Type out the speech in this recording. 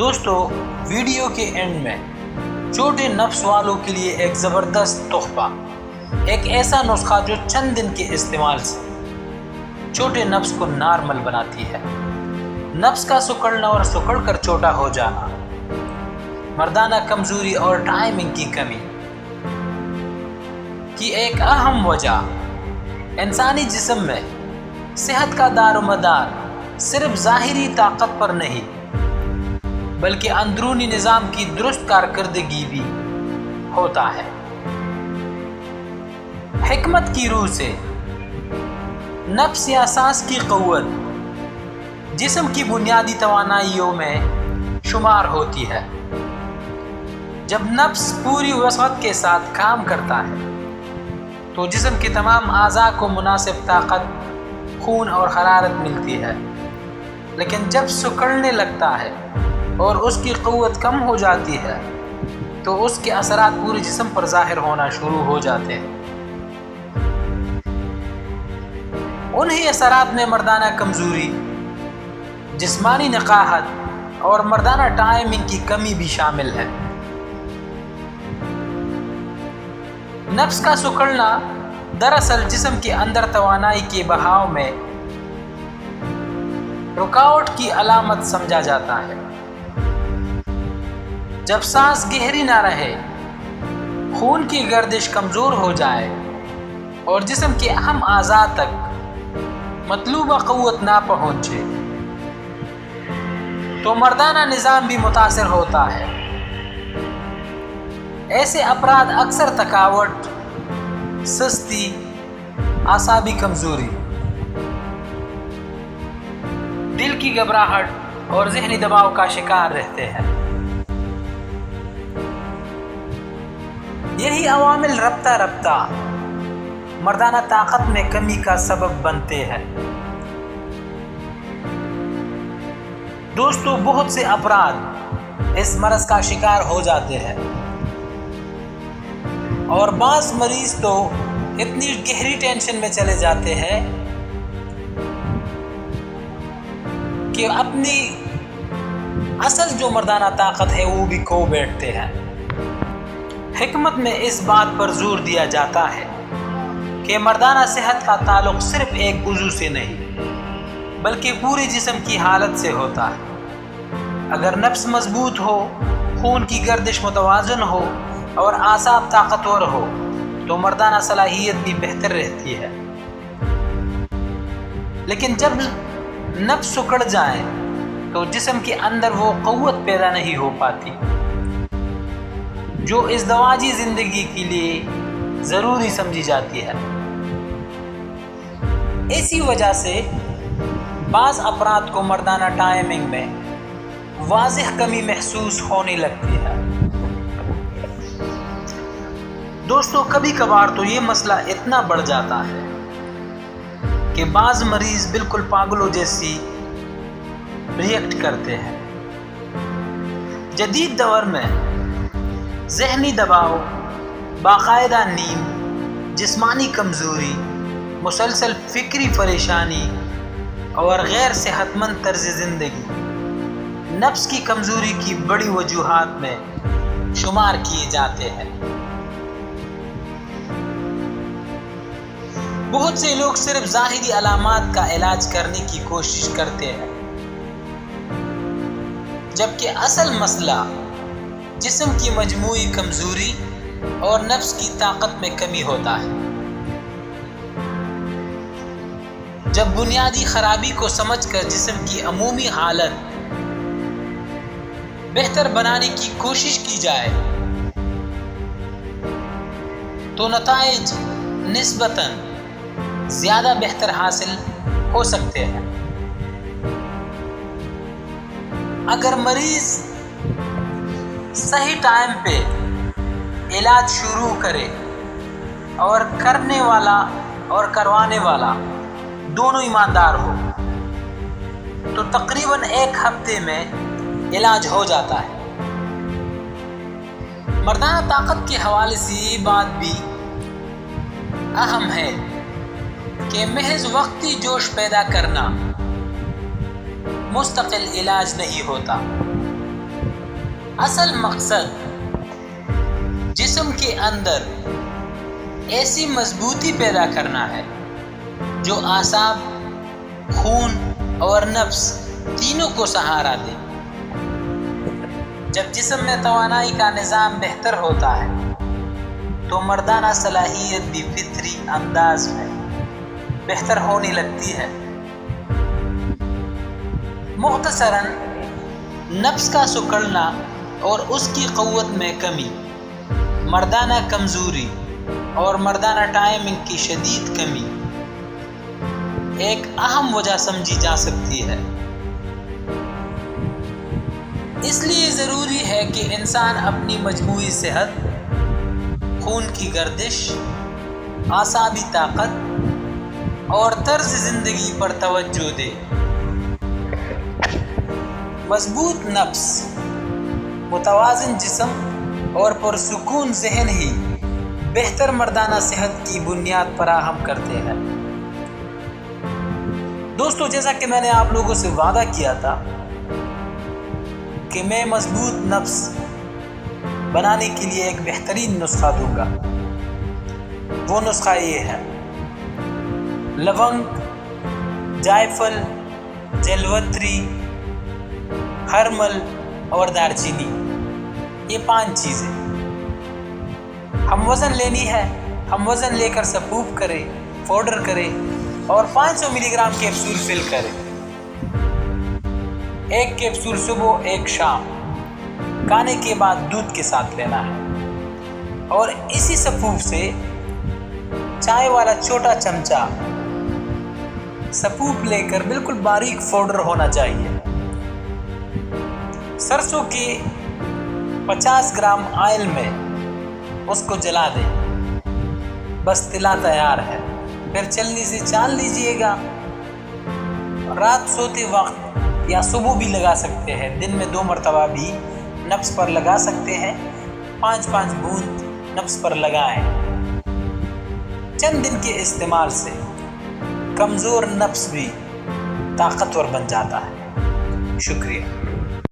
دوستو، ویڈیو کے اینڈ میں چھوٹے نفس والوں کے لیے ایک زبردست تحفہ، ایک ایسا نسخہ جو چند دن کے استعمال سے چھوٹے نفس کو نارمل بناتی ہے۔ نفس کا سکڑنا اور سکڑ کر چھوٹا ہو جانا، مردانہ کمزوری اور ٹائمنگ کی کمی کی ایک اہم وجہ۔ انسانی جسم میں صحت کا دار و مدار صرف ظاہری طاقت پر نہیں بلکہ اندرونی نظام کی درست کارکردگی بھی ہوتا ہے۔ حکمت کی روح سے نفس یا سانس کی قوت جسم کی بنیادی توانائیوں میں شمار ہوتی ہے۔ جب نفس پوری وسعت کے ساتھ کام کرتا ہے تو جسم کے تمام اعضاء کو مناسب طاقت، خون اور حرارت ملتی ہے، لیکن جب سکڑنے لگتا ہے اور اس کی قوت کم ہو جاتی ہے تو اس کے اثرات پورے جسم پر ظاہر ہونا شروع ہو جاتے ہیں۔ انہی اثرات میں مردانہ کمزوری، جسمانی نقاہت اور مردانہ ٹائمنگ کی کمی بھی شامل ہے۔ نفس کا سکڑنا دراصل جسم کے اندر توانائی کے بہاؤ میں رکاوٹ کی علامت سمجھا جاتا ہے۔ جب سانس گہری نہ رہے، خون کی گردش کمزور ہو جائے اور جسم کے اہم اعضاء تک مطلوبہ قوت نہ پہنچے تو مردانہ نظام بھی متاثر ہوتا ہے۔ ایسے افراد اکثر تھکاوٹ، سستی، اعصابی کمزوری، دل کی گھبراہٹ اور ذہنی دباؤ کا شکار رہتے ہیں۔ یہی عوامل رفتہ رفتہ مردانہ طاقت میں کمی کا سبب بنتے ہیں۔ دوستو، بہت سے افراد اس مرض کا شکار ہو جاتے ہیں اور بعض مریض تو اتنی گہری ٹینشن میں چلے جاتے ہیں کہ اپنی اصل جو مردانہ طاقت ہے وہ بھی کھو بیٹھتے ہیں۔ حکمت میں اس بات پر زور دیا جاتا ہے کہ مردانہ صحت کا تعلق صرف ایک عضو سے نہیں بلکہ پورے جسم کی حالت سے ہوتا ہے۔ اگر نفس مضبوط ہو، خون کی گردش متوازن ہو اور اعصاب طاقتور ہو تو مردانہ صلاحیت بھی بہتر رہتی ہے۔ لیکن جب نفس سکڑ جائے تو جسم کے اندر وہ قوت پیدا نہیں ہو پاتی جو ازدواجی زندگی کے لیے ضروری سمجھی جاتی ہے۔ اسی وجہ سے بعض افراد کو مردانہ ٹائمنگ میں واضح کمی محسوس ہونے لگتی ہے۔ دوستو، کبھی کبھار تو یہ مسئلہ اتنا بڑھ جاتا ہے کہ بعض مریض بالکل پاگلوں جیسی ریئیکٹ کرتے ہیں۔ جدید دور میں ذہنی دباؤ، باقاعدہ نیند، جسمانی کمزوری، مسلسل فکری پریشانی اور غیر صحت مند طرز زندگی نفس کی کمزوری کی بڑی وجوہات میں شمار کیے جاتے ہیں۔ بہت سے لوگ صرف ظاہری علامات کا علاج کرنے کی کوشش کرتے ہیں، جبکہ اصل مسئلہ جسم کی مجموعی کمزوری اور نفس کی طاقت میں کمی ہوتا ہے۔ جب بنیادی خرابی کو سمجھ کر جسم کی عمومی حالت بہتر بنانے کی کوشش کی جائے تو نتائج نسبتاً زیادہ بہتر حاصل ہو سکتے ہیں۔ اگر مریض صحیح ٹائم پہ علاج شروع کرے اور کرنے والا اور کروانے والا دونوں ایماندار ہو تو تقریباً 1 ہفتے میں علاج ہو جاتا ہے۔ مردانہ طاقت کے حوالے سے یہ بات بھی اہم ہے کہ محض وقتی جوش پیدا کرنا مستقل علاج نہیں ہوتا، اصل مقصد جسم کے اندر ایسی مضبوطی پیدا کرنا ہے جو اعصاب، خون اور نفس تینوں کو سہارا دے۔ جب جسم میں توانائی کا نظام بہتر ہوتا ہے تو مردانہ صلاحیت بھی فطری انداز میں بہتر ہونے لگتی ہے۔ مختصراً، نفس کا سکڑنا اور اس کی قوت میں کمی، مردانہ کمزوری اور مردانہ ٹائمنگ کی شدید کمی ایک اہم وجہ سمجھی جا سکتی ہے۔ اس لیے ضروری ہے کہ انسان اپنی مجموعی صحت، خون کی گردش، اعصابی طاقت اور طرز زندگی پر توجہ دے۔ مضبوط نفس، متوازن جسم اور پرسکون ذہن ہی بہتر مردانہ صحت کی بنیاد فراہم کرتے ہیں۔ دوستو، جیسا کہ میں نے آپ لوگوں سے وعدہ کیا تھا کہ میں مضبوط نفس بنانے کے لیے ایک بہترین نسخہ دوں گا۔ وہ نسخہ یہ ہے: لونگ، جائفل، جلوتری، ہرمل اور دارچینی، یہ 5 چیزیں ہم وزن لینی ہے۔ ہم وزن لے کر سپوف کریں، پاؤڈر کریں اور 500 ملی گرام کیپسول فل کریں۔ 1 کیپسول صبح، 1 شام، کھانے کے بعد دودھ کے ساتھ لینا ہے۔ اور اسی سپوف سے چائے والا چھوٹا چمچہ سپوف لے کر بالکل باریک پاؤڈر ہونا چاہیے۔ سرسوں کے 50 گرام آئل میں اس کو جلا دیں، بس تلا تیار ہے۔ پھر چلنی سے چال لیجئے گا۔ رات سوتے وقت یا صبح بھی لگا سکتے ہیں، دن میں 2 مرتبہ بھی نفس پر لگا سکتے ہیں۔ 5-5 بوند نفس پر لگائیں۔ چند دن کے استعمال سے کمزور نفس بھی طاقتور بن جاتا ہے۔ شکریہ۔